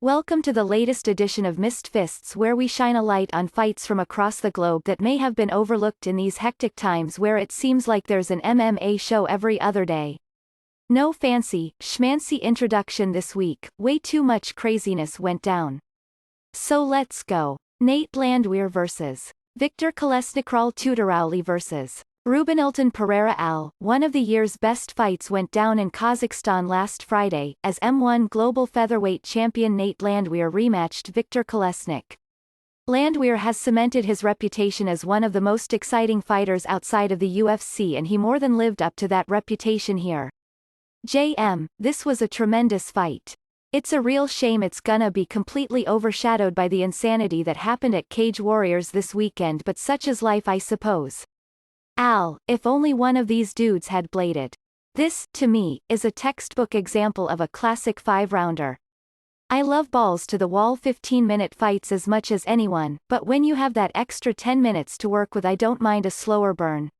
Welcome to the latest edition of Missed Fists, where we shine a light on fights from across the globe that may have been overlooked in these hectic times where it seems like there's an MMA show every other day. No fancy, schmancy introduction this week, way too much craziness went down. So let's go. Nate Landwehr vs. Viktor Kolesnik. Tutorali vs. Rubenilton Pereira. One of the year's best fights went down in Kazakhstan last Friday, as M1 global featherweight champion Nate Landwehr rematched Viktor Kolesnik. Landwehr has cemented his reputation as one of the most exciting fighters outside of the UFC, and he more than lived up to that reputation here. This was a tremendous fight. It's a real shame it's gonna be completely overshadowed by the insanity that happened at Cage Warriors this weekend, but such is life, I suppose. If only one of these dudes had bladed. This, to me, is a textbook example of a classic 5-rounder. I love balls-to-the-wall 15-minute fights as much as anyone, but when you have that extra 10 minutes to work with, I don't mind a slower burn.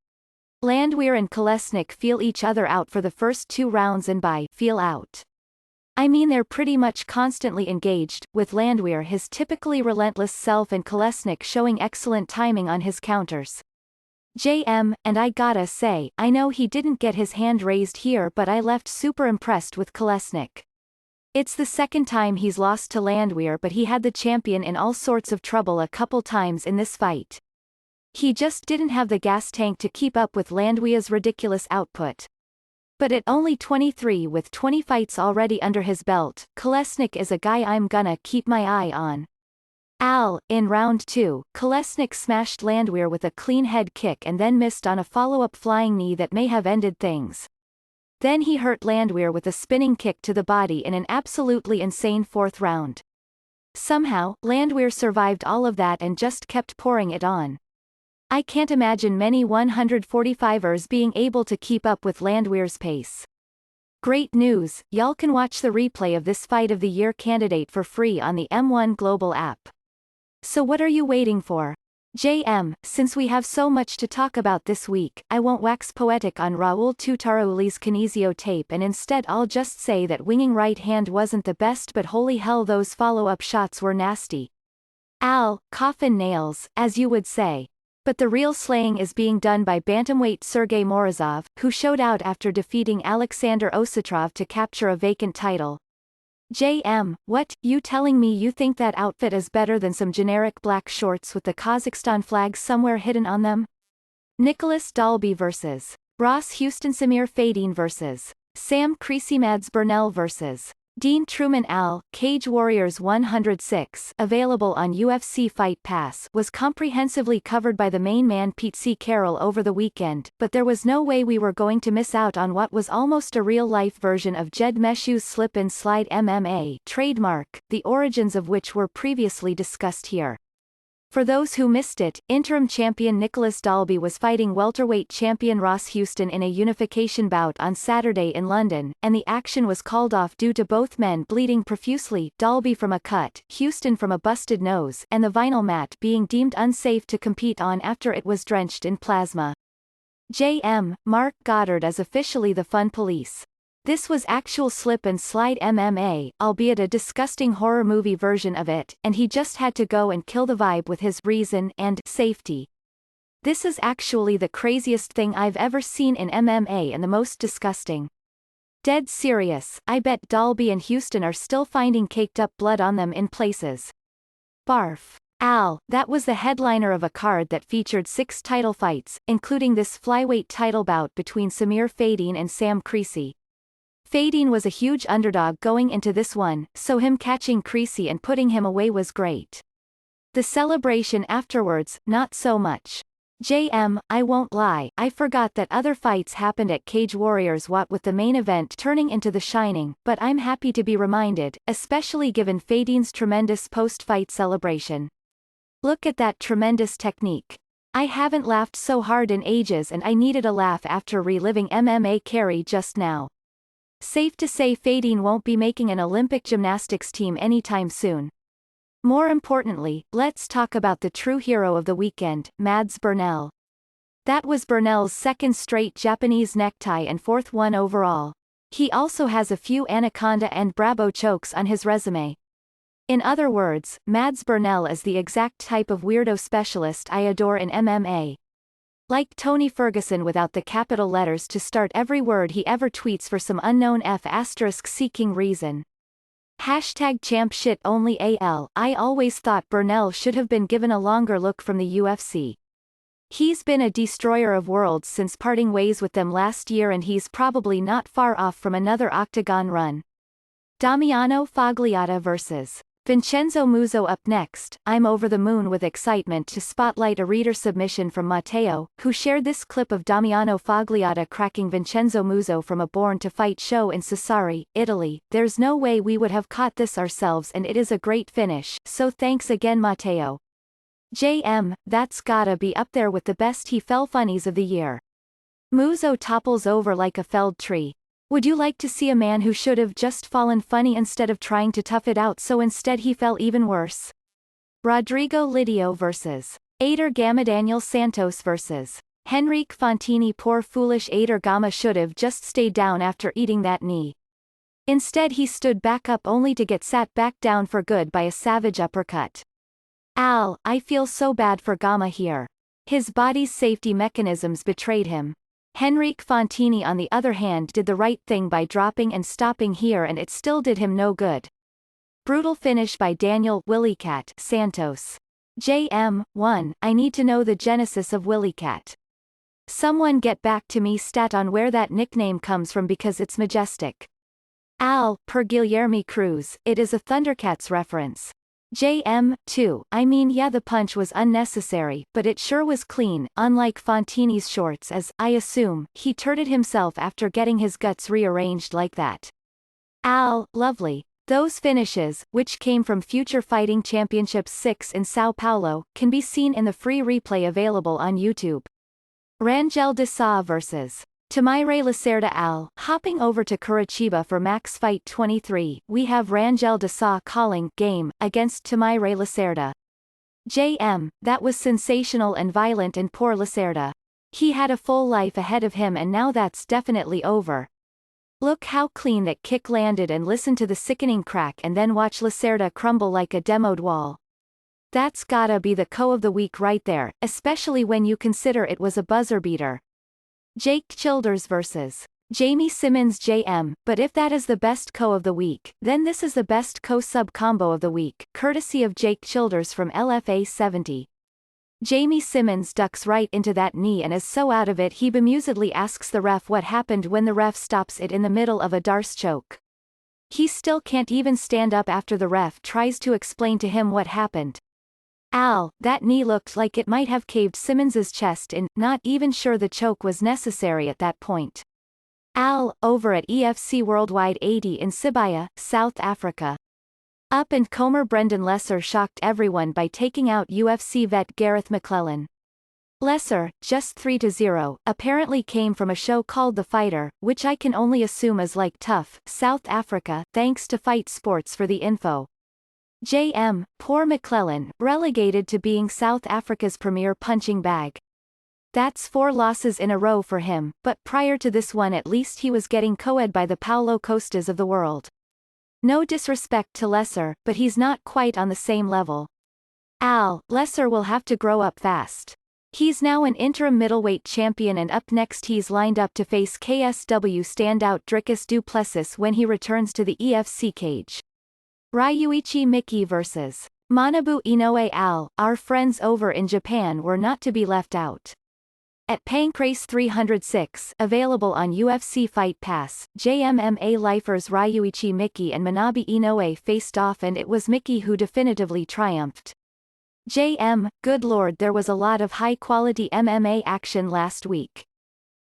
Landwehr and Kolesnik feel each other out for the first 2 rounds, and by feel out, I mean they're pretty much constantly engaged, with Landwehr his typically relentless self and Kolesnik showing excellent timing on his counters. And I gotta say, I know he didn't get his hand raised here, but I left super impressed with Kolesnik. It's the second time he's lost to Landwehr, but he had the champion in all sorts of trouble a couple times in this fight. He just didn't have the gas tank to keep up with Landwehr's ridiculous output. But at only 23, with 20 fights already under his belt, Kolesnik is a guy I'm gonna keep my eye on. In round 2, Kolesnik smashed Landwehr with a clean head kick and then missed on a follow-up flying knee that may have ended things. Then he hurt Landwehr with a spinning kick to the body in an absolutely insane 4th round. Somehow, Landwehr survived all of that and just kept pouring it on. I can't imagine many 145ers being able to keep up with Landwehr's pace. Great news, y'all can watch the replay of this Fight of the Year candidate for free on the M1 Global app. So what are you waiting for? Since we have so much to talk about this week, I won't wax poetic on Raul Tutarali's Kinesio tape, and instead I'll just say that winging right hand wasn't the best, but holy hell, those follow-up shots were nasty. Coffin nails, as you would say. But the real slaying is being done by bantamweight Sergey Morozov, who showed out after defeating Alexander Osatrov to capture a vacant title. What, you telling me you think that outfit is better than some generic black shorts with the Kazakhstan flag somewhere hidden on them? Nicholas Dalby vs. Ross Houston. Samir Fadine vs. Sam Creasy. Mads Burnell vs. Dean Truman. Cage Warriors 106, available on UFC Fight Pass, was comprehensively covered by the main man Pete C. Carroll over the weekend, but there was no way we were going to miss out on what was almost a real-life version of Jed Meshu's slip-and-slide MMA trademark, the origins of which were previously discussed here. For those who missed it, interim champion Nicholas Dalby was fighting welterweight champion Ross Houston in a unification bout on Saturday in London, and the action was called off due to both men bleeding profusely, Dalby from a cut, Houston from a busted nose, and the vinyl mat being deemed unsafe to compete on after it was drenched in plasma. Mark Goddard is officially the fun police. This was actual slip-and-slide MMA, albeit a disgusting horror movie version of it, and he just had to go and kill the vibe with his reason and safety. This is actually the craziest thing I've ever seen in MMA and the most disgusting. Dead serious, I bet Dalby and Houston are still finding caked-up blood on them in places. Barf. That was the headliner of a card that featured 6 title fights, including this flyweight title bout between Samir Fadine and Sam Creasy. Fadine was a huge underdog going into this one, so him catching Creasy and putting him away was great. The celebration afterwards, not so much. I won't lie, I forgot that other fights happened at Cage Warriors, what with the main event turning into The Shining, but I'm happy to be reminded, especially given Fadine's tremendous post-fight celebration. Look at that tremendous technique. I haven't laughed so hard in ages, and I needed a laugh after reliving MMA Carey just now. Safe to say Fadine won't be making an Olympic gymnastics team anytime soon. More importantly, let's talk about the true hero of the weekend, Mads Burnell. That was Burnell's 2nd straight Japanese necktie and 4th one overall. He also has a few Anaconda and Bravo chokes on his resume. In other words, Mads Burnell is the exact type of weirdo specialist I adore in MMA. Like Tony Ferguson without the capital letters to start every word he ever tweets for some unknown seeking reason. Hashtag champ shit only AL. I always thought Burnell should have been given a longer look from the UFC. He's been a destroyer of worlds since parting ways with them last year, and he's probably not far off from another octagon run. Damiano Fogliata vs. Vincenzo Muzo up next. I'm over the moon with excitement to spotlight a reader submission from Matteo, who shared this clip of Damiano Fogliata cracking Vincenzo Muzo from a Born to Fight show in Sassari, Italy. There's no way we would have caught this ourselves, and it is a great finish, so thanks again Matteo. JM, that's gotta be up there with the best he fell funnies of the year. Muzo topples over like a felled tree. Would you like to see a man who should have just fallen funny instead of trying to tough it out, so instead he fell even worse? Rodrigo Lidio vs. Ader Gama. Daniel Santos vs. Henrique Fontini. Poor foolish Ader Gama should have just stayed down after eating that knee. Instead he stood back up only to get sat back down for good by a savage uppercut. I feel so bad for Gama here. His body's safety mechanisms betrayed him. Henrique Fontini on the other hand did the right thing by dropping and stopping here, and it still did him no good. Brutal finish by Daniel Willycat Santos. JM1, I need to know the genesis of Willycat. Someone get back to me stat on where that nickname comes from because it's majestic. Per Guilherme Cruz, it is a Thundercats reference. JM2, I mean yeah, the punch was unnecessary, but it sure was clean, unlike Fontini's shorts, as, I assume, he turted himself after getting his guts rearranged like that. Lovely. Those finishes, which came from Future Fighting Championships 6 in Sao Paulo, can be seen in the free replay available on YouTube. Rangel de Sá vs. Tamaire Lacerda. Hopping over to Curitiba for Max Fight 23, we have Rangel de Sá calling game against Tamaire Lacerda. JM, that was sensational and violent, and poor Lacerda. He had a full life ahead of him, and now that's definitely over. Look how clean that kick landed, and listen to the sickening crack, and then watch Lacerda crumble like a demoed wall. That's gotta be the KO of the week right there, especially when you consider it was a buzzer beater. Jake Childers vs. Jamie Simmons. JM, but if that is the best KO of the week, then this is the best KO sub combo of the week, courtesy of Jake Childers from LFA 70. Jamie Simmons ducks right into that knee and is so out of it he bemusedly asks the ref what happened when the ref stops it in the middle of a Darce choke. He still can't even stand up after the ref tries to explain to him what happened. That knee looked like it might have caved Simmons's chest in, not even sure the choke was necessary at that point. Over at EFC Worldwide 80 in Sibaya, South Africa. Up and comer Brendan Lesser shocked everyone by taking out UFC vet Gareth McClellan. Lesser, just 3-0, apparently came from a show called The Fighter, which I can only assume is like Tough, South Africa, thanks to Fight Sports for the info. JM, poor McClellan, relegated to being South Africa's premier punching bag. That's 4 losses in a row for him, but prior to this one at least he was getting KO'd by the Paulo Costas of the world. No disrespect to Lesser, but he's not quite on the same level. Lesser will have to grow up fast. He's now an interim middleweight champion, and up next he's lined up to face KSW standout Dricus du Plessis when he returns to the EFC cage. Ryuichi Miki vs. Manabu Inoue. Our friends over in Japan were not to be left out. At Pancrase 306, available on UFC Fight Pass, JMMA lifers Ryuichi Miki and Manabu Inoue faced off, and it was Miki who definitively triumphed. JM, good lord, there was a lot of high-quality MMA action last week.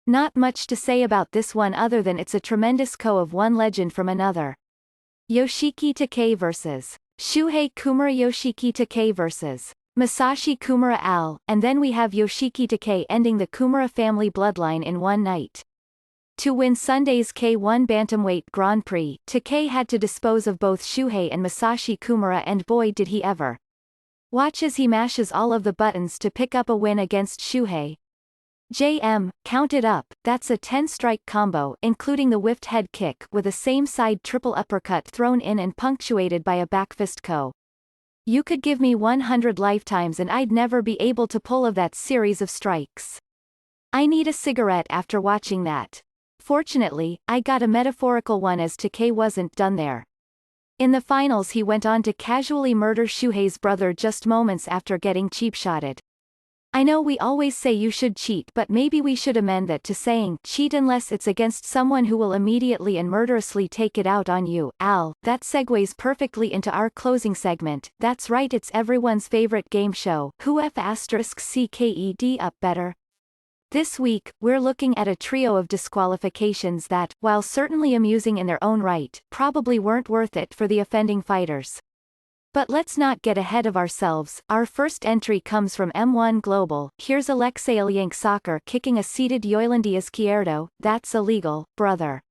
Not much to say about this one other than it's a tremendous KO of one legend from another. Yoshiki Takei vs. Shuhei Kumura. Yoshiki Takei vs. Masashi Kumura. And then we have Yoshiki Takei ending the Kumura family bloodline in one night. To win Sunday's K1 Bantamweight Grand Prix, Takei had to dispose of both Shuhei and Masashi Kumura, and boy did he ever. Watch as he mashes all of the buttons to pick up a win against Shuhei. JM, count it up, that's a 10-strike combo including the whiffed head kick with a same-side triple uppercut thrown in and punctuated by a backfist ko. You could give me 100 lifetimes and I'd never be able to pull of that series of strikes. I need a cigarette after watching that. Fortunately, I got a metaphorical one as Takei wasn't done there. In the finals he went on to casually murder Shuhei's brother just moments after getting cheap-shotted. I know we always say you should cheat, but maybe we should amend that to saying cheat unless it's against someone who will immediately and murderously take it out on you. Al, that segues perfectly into our closing segment. That's right, it's everyone's favorite game show, Who F***ed up better? This week, we're looking at a trio of disqualifications that, while certainly amusing in their own right, probably weren't worth it for the offending fighters. But let's not get ahead of ourselves. Our first entry comes from M1 Global. Here's Alexei Olenko soccer kicking a seated Yoylandi Izquierdo, that's illegal, brother.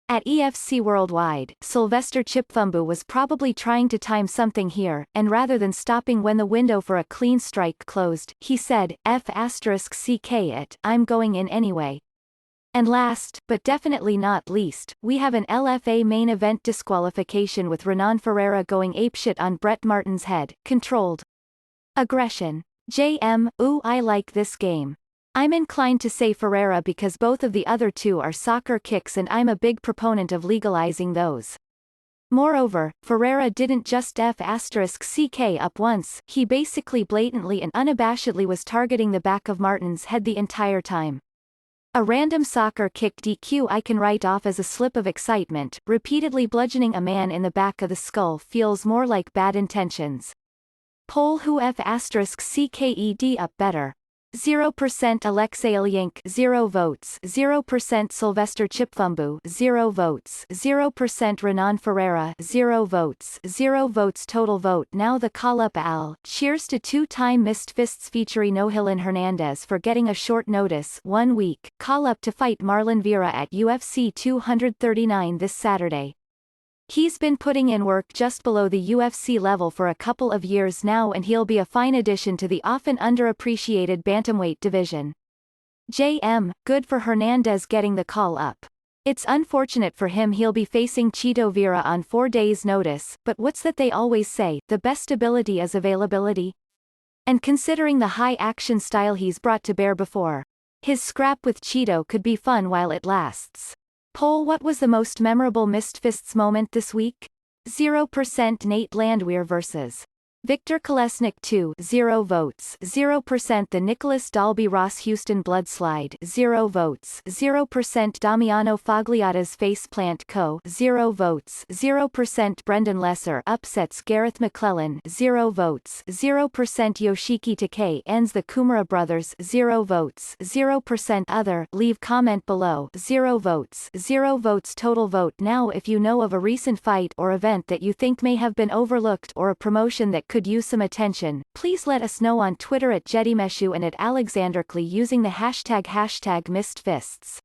At EFC Worldwide, Sylvester Chipfumbu was probably trying to time something here, and rather than stopping when the window for a clean strike closed, he said, F***ck it, I'm going in anyway. And last, but definitely not least, we have an LFA main event disqualification with Renan Ferreira going apeshit on Brett Martin's head, controlled aggression. JM, ooh, I like this game. I'm inclined to say Ferreira because both of the other two are soccer kicks and I'm a big proponent of legalizing those. Moreover, Ferreira didn't just F***ck up once, he basically blatantly and unabashedly was targeting the back of Martin's head the entire time. A random soccer kick DQ I can write off as a slip of excitement, repeatedly bludgeoning a man in the back of the skull feels more like bad intentions. Poll who F***cked up better. 0% Alexei Olenko 0 votes, 0% Sylvester Chipfumbu 0 votes, 0% Renan Ferreira 0 votes, 0 votes total vote. Now the call-up Al, cheers to two-time Missed Fists featuring Nohilin Hernandez for getting a short notice 1 week, call-up to fight Marlon Vera at UFC 239 this Saturday. He's been putting in work just below the UFC level for a couple of years now and he'll be a fine addition to the often underappreciated bantamweight division. JM, good for Hernandez getting the call up. It's unfortunate for him he'll be facing Chito Vera on 4 days' notice, but what's that they always say, the best ability is availability? And considering the high-action style he's brought to bear before, his scrap with Chito could be fun while it lasts. Poll what was the most memorable Missed Fists moment this week? 0% Nate Landwehr vs. Viktor Kolesnik 2 0 votes, 0% the Nicholas Dalby Ross Houston blood slide 0 votes, 0% Damiano Fogliatta's face plant co 0 votes, 0% Brendan Lesser upsets Gareth McClellan 0 votes, 0% Yoshiki Takei ends the Kumara brothers 0 votes, 0% other leave comment below 0 votes, 0 votes total vote. Now if you know of a recent fight or event that you think may have been overlooked or a promotion that could use some attention, please let us know on Twitter at JettyMeshu and at AlexanderClee using the hashtag #MissedFists.